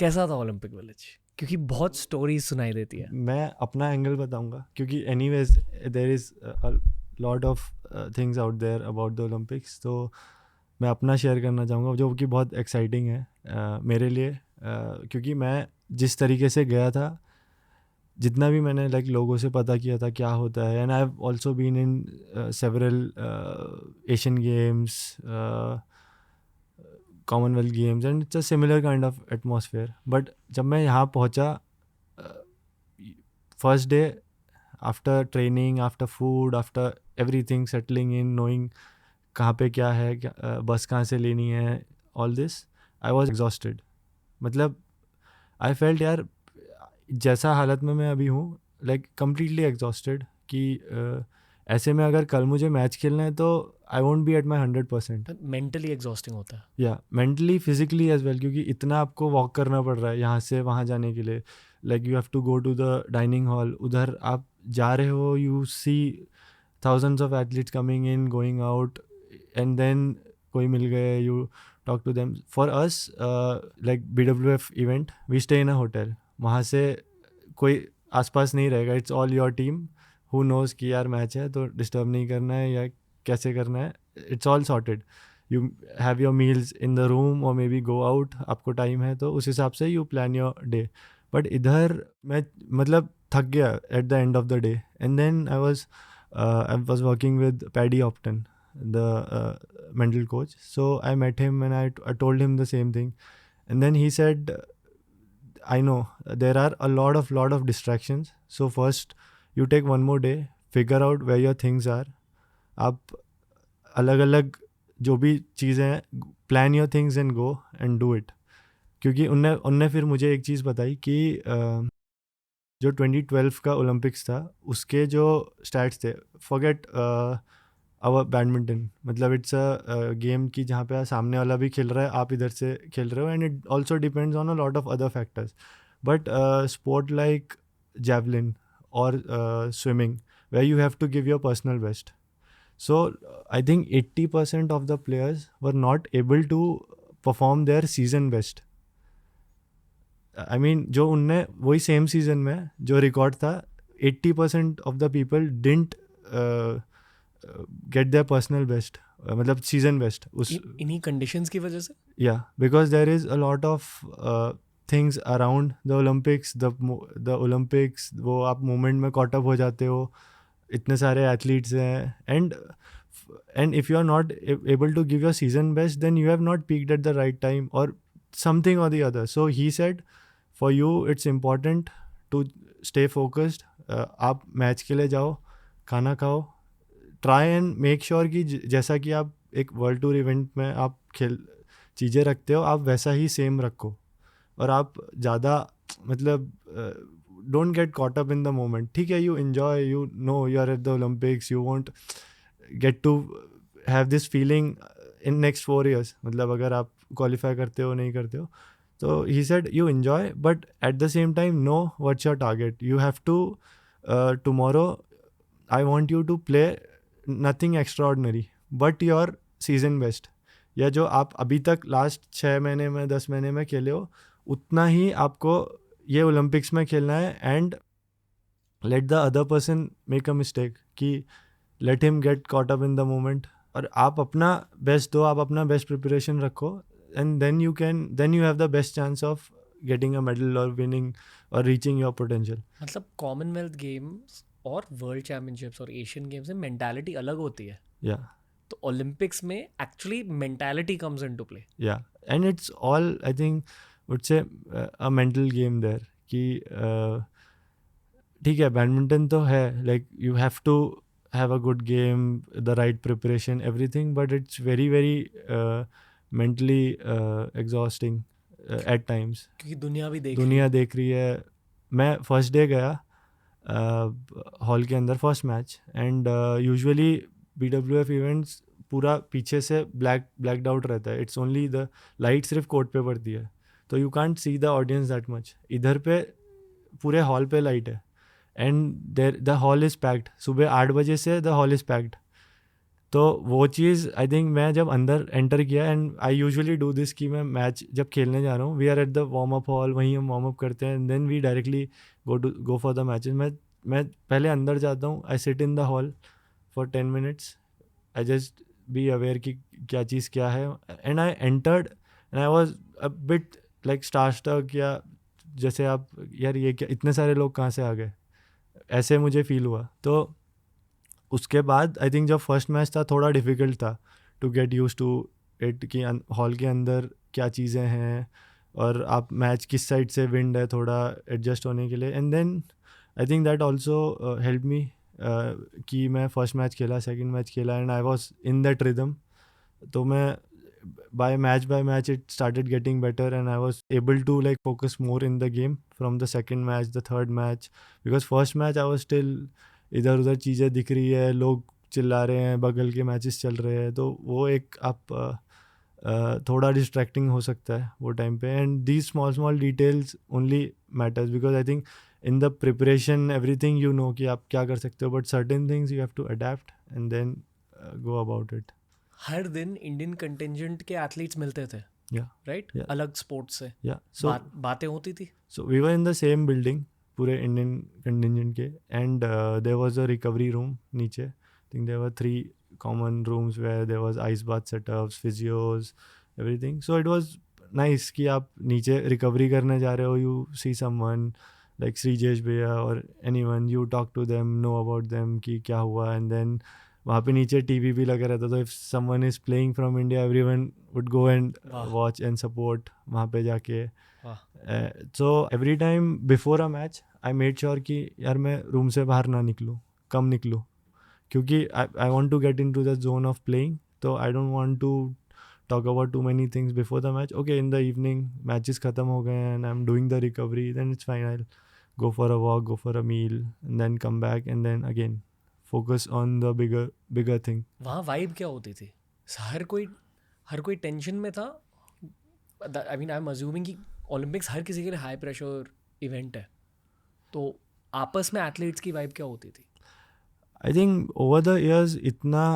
कैसा था Olympic village? क्योंकि बहुत स्टोरीज सुनाई देती है। मैं अपना एंगल बताऊंगा क्योंकि anyways there is a lot of things out there about the Olympics, तो मैं अपना शेयर करना चाहूँगा जो कि बहुत एक्साइटिंग है मेरे लिए, क्योंकि मैं जिस तरीके से गया था, जितना भी मैंने लाइक लोगों से पता किया था क्या होता है, and I have also been in several Asian Games, Commonwealth Games, and it's a similar kind of atmosphere. But जब मैं यहाँ पहुँचा, first day, after training, after food, after everything settling in, knowing कहाँ पे क्या है, बस कहाँ से लेनी है, all this, I was exhausted. मतलब आई फेल्ट यार जैसा हालत में मैं अभी हूँ, लाइक कम्प्लीटली एग्जॉस्टेड कि ऐसे में अगर कल मुझे मैच खेलना है तो I won't be at my 100%. Mentally exhausting होता है। या मेंटली फिजिकली एज वेल, क्योंकि इतना आपको वॉक करना पड़ रहा है यहाँ से वहाँ जाने के लिए. Like you have to go to the dining hall, उधर आप जा रहे हो, you see thousands of athletes coming in, going out, and then कोई मिल गए, you talk to them. For us, like BWF event, we stay in a hotel. वहाँ से कोई आसपास नहीं रहेगा, it's all your team who knows कि यार मैच है तो डिस्टर्ब नहीं करना है या कैसे करना है, it's all sorted. You have your meals in the room or maybe go out, आपको टाइम है तो उस हिसाब से you plan your day. But इधर मैं मतलब थक गया at the end of the day, and then I was working with Paddy Opton, the mental coach. So I met him and I told him the same thing. And then he said, I know there are a lot of distractions. So first you take one more day, figure out where your things are. आप अलग अलग जो भी चीज़ें हैं, plan your things and go and do it. क्योंकि उनने फिर मुझे एक चीज़ बताई कि जो 2012 का ओलंपिक्स था उसके जो स्टैट्स थे, फॉरगेट अवर बैडमिंटन, मतलब इट्स अ गेम की जहाँ पे सामने वाला भी खेल रहा है, आप इधर से खेल रहे हो, and it also depends on a lot of other factors. But sport like javelin or swimming, where you have to give your personal best. So I think 80% of the players were not able to perform their season best. I mean, जो उनने वही same season में जो record था, 80% of the people didn't get their personal best, मतलब season best उस इन्हीं conditions की वजह से। या because there is a lot of things around the Olympics, the Olympics, वो आप मोमेंट में कॉट अप हो जाते हो, इतने सारे एथलीट्स हैं, and if you are not able to give your season best, then you have not peaked at the right time और समथिंग और the other. So he said, for you it's important to stay focused. आप match के लिए जाओ, खाना खाओ, try and make sure कि जैसा कि आप एक वर्ल्ड टूर इवेंट में आप चीज़ें रखते हो, आप वैसा ही सेम रखो. और आप ज़्यादा मतलब don't get caught up in the moment. ठीक है, you enjoy, you know you are at the Olympics, you won't get to have this feeling in next 4 years, मतलब अगर आप क्वालिफाई करते हो नहीं करते हो. तो he said you enjoy, but at the same time know what's your target. You have to tomorrow I want you to play nothing extraordinary but your season best. या जो आप अभी तक लास्ट 6 महीने में 10 महीने में खेले हो, उतना ही आपको ये ओलंपिक्स में खेलना है. And let the other person make a mistake, कि let him get caught up in the moment, और आप अपना बेस्ट दो, आप अपना बेस्ट प्रिपरेशन रखो, and then you have the best chance of getting a medal और विनिंग और रीचिंग योर पोटेंशियल. मतलब कॉमनवेल्थ गेम्स और वर्ल्ड चैम्पियनशिप्स और एशियन गेम्स में मेंटालिटी अलग होती है, या तो ओलंपिक्स में actually mentality comes into play. या and it's all I think would say a mental game there. कि ठीक है, बैडमिंटन तो है, like you have to have a good game, the right preparation, everything, but it's very mentally exhausting at times. क्योंकि दुनिया भी देख दुनिया देख रही है. मैं फर्स्ट डे गया हॉल के अंदर, first match, and usually BWF events पूरा पीछे से ब्लैक्ड आउट रहता है. इट्स ओनली द लाइट सिर्फ कोर्ट पे पड़ती है, तो you can't see the audience that much. इधर पे पूरे हॉल पे लाइट है, and the hall is packed. सुबह 8 बजे से द हॉल इज़ पैक्ड. तो वो चीज़ आई थिंक मैं जब अंदर एंटर किया, and I usually do this कि मैं मैच जब खेलने जा रहा हूँ, we are at the warm up hall, वहीं हम वार्म अप करते हैं, and then we directly go for the matches. मैं पहले अंदर जाता हूँ, I sit in the hall for 10 minutes, I just be aware कि क्या चीज़ क्या है, and I entered and I was a bit like starstruck, या जैसे आप यार ये क्या, इतने सारे लोग कहाँ से आ गए, ऐसे मुझे फील हुआ. तो उसके बाद आई थिंक जब फर्स्ट मैच था थोड़ा डिफ़िकल्ट था to get use to it कि हॉल के अंदर क्या चीज़ें हैं और आप मैच किस साइड से विंड है, थोड़ा एडजस्ट होने के लिए. And then I think that also help me कि मैं फर्स्ट मैच खेला, सेकंड मैच खेला, and I was in that rhythm. तो मैं by match it started getting better, and I was able to like focus more in the game from the second match, the third match, because first match I was still इधर उधर चीज़ें दिख रही है, लोग चिल्ला रहे हैं, बगल के मैचेस चल रहे हैं, तो वो एक आप थोड़ा डिस्ट्रैक्टिंग हो सकता है वो टाइम पे. And these small small details only matters, because I think in the preparation everything you know कि आप क्या कर सकते हो, but certain things you have to adapt and then go about it. हर दिन इंडियन कंटिजेंट के एथलीट्स मिलते थे, Yeah, राइट? Yeah. अलग स्पोर्ट्स से yeah. So बातें होती थी. so we were in the same building, पूरे इंडियन कंटिजेंट के, and there was a recovery room नीचे. I think there were 3 common rooms where there was ice bath setups, physios, everything. So it was nice कि आप नीचे recovery करने जा रहे हो, you see someone like Sreejesh भैया or anyone, you talk to them, know about them कि क्या हुआ, and then वहाँ पे नीचे टीवी भी लगा रहता, तो if someone is playing from India everyone would go and watch and support वहाँ पे जाके. So every time before a match I made sure कि यार मैं रूम से बाहर ना निकलूँ, कम निकलूँ, क्योंकि I want to get into the zone of playing. तो I don't want to talk about too many things before the match. Okay, in the evening matches ख़त्म हो गए and I'm doing the recovery, then it's fine, I'll go for a walk, go for a meal, and then come back and then again focus on the bigger thing. वहाँ vibe क्या होती थी? हर कोई tension में था. I mean I am assuming कि Olympics हर किसी के लिए हाई प्रेशर इवेंट है, तो आपस में एथलीट्स की वाइब क्या होती थी? I think over the years इतना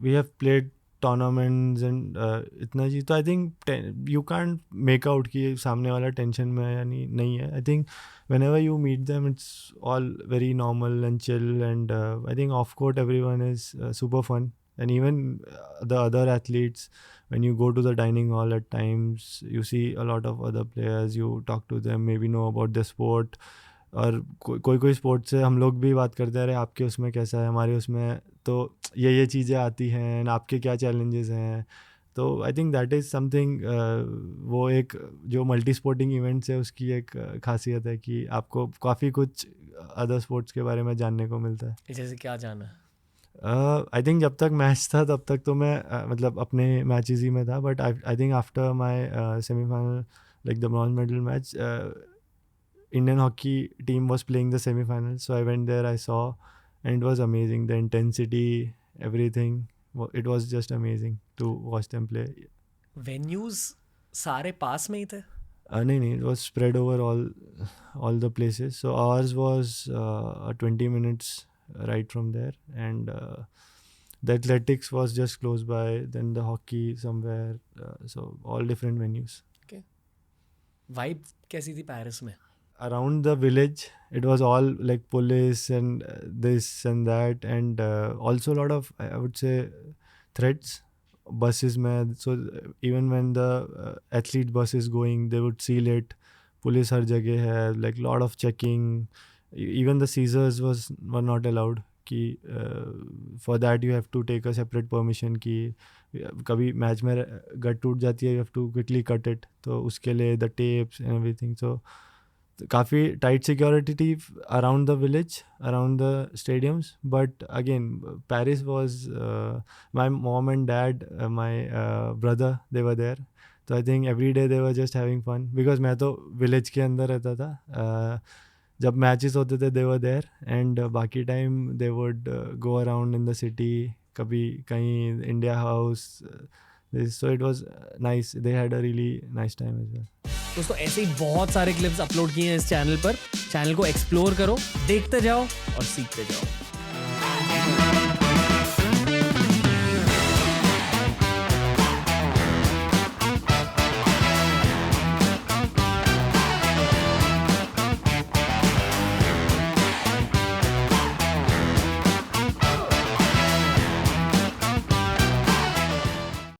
we have played tournaments and इतना चीज़, तो I think you can't make out कि सामने वाला टेंशन में है या नहीं है. I think whenever you meet them it's all very normal and chill, and I think off court everyone is super fun, and even the other athletes, when you go to the dining hall at times you see a lot of other players, you talk to them, maybe know about the sport. और कोई sport से हम लोग भी बात करते रहे, आपके उसमें कैसा है, हमारे उसमें तो ये चीज़ें आती हैं, आपके क्या चैलेंजेस हैं. तो I think that is something, वो एक जो मल्टी स्पोर्टिंग इवेंट्स है उसकी एक खासियत है कि आपको काफ़ी कुछ अदर स्पोर्ट्स के बारे में जानने को मिलता है. जैसे क्या जाना? आई थिंक जब तक मैच था तब तक तो मैं मतलब अपने मैचेस ही में था, but I think after my semifinal like the bronze medal match, Indian hockey team was playing the semi-finals, so I went there, I saw, and it was amazing. The intensity, everything, it was just amazing to watch them play. Venues सारे पास में ही थे? नहीं, it was spread over all the places. So ours was 20 minutes right from there, and the athletics was just close by. Then the hockey somewhere, so all different venues. Okay. Vibe कैसी थी Paris में? Around the village it was all like police and this and that, and also a lot of I would say threats buses mein. So even when the athlete bus is going, they would seal it, police har jagah hai, like lot of checking. Even the scissors were not allowed कि for that you have to take a separate permission कि कभी match में गट टूट जाती है, you have to quickly cut it, तो उसके लिए the tapes and everything. So काफ़ी टाइट सिक्योरिटी थी around the village, around the stadiums. But again Paris was my mom and dad, my brother, they were there. तो I think every day they were just having fun, because मैं तो village के अंदर रहता था. जब matches होते थे दे वर देयर, एंड बाकी time they would go around in the city, कभी कहीं India house. So it was nice. They had a really nice time as well. दोस्तों ऐसे ही बहुत सारे क्लिप्स अपलोड किए हैं इस चैनल पर. चैनल को एक्सप्लोर करो, देखते जाओ और सीखते जाओ.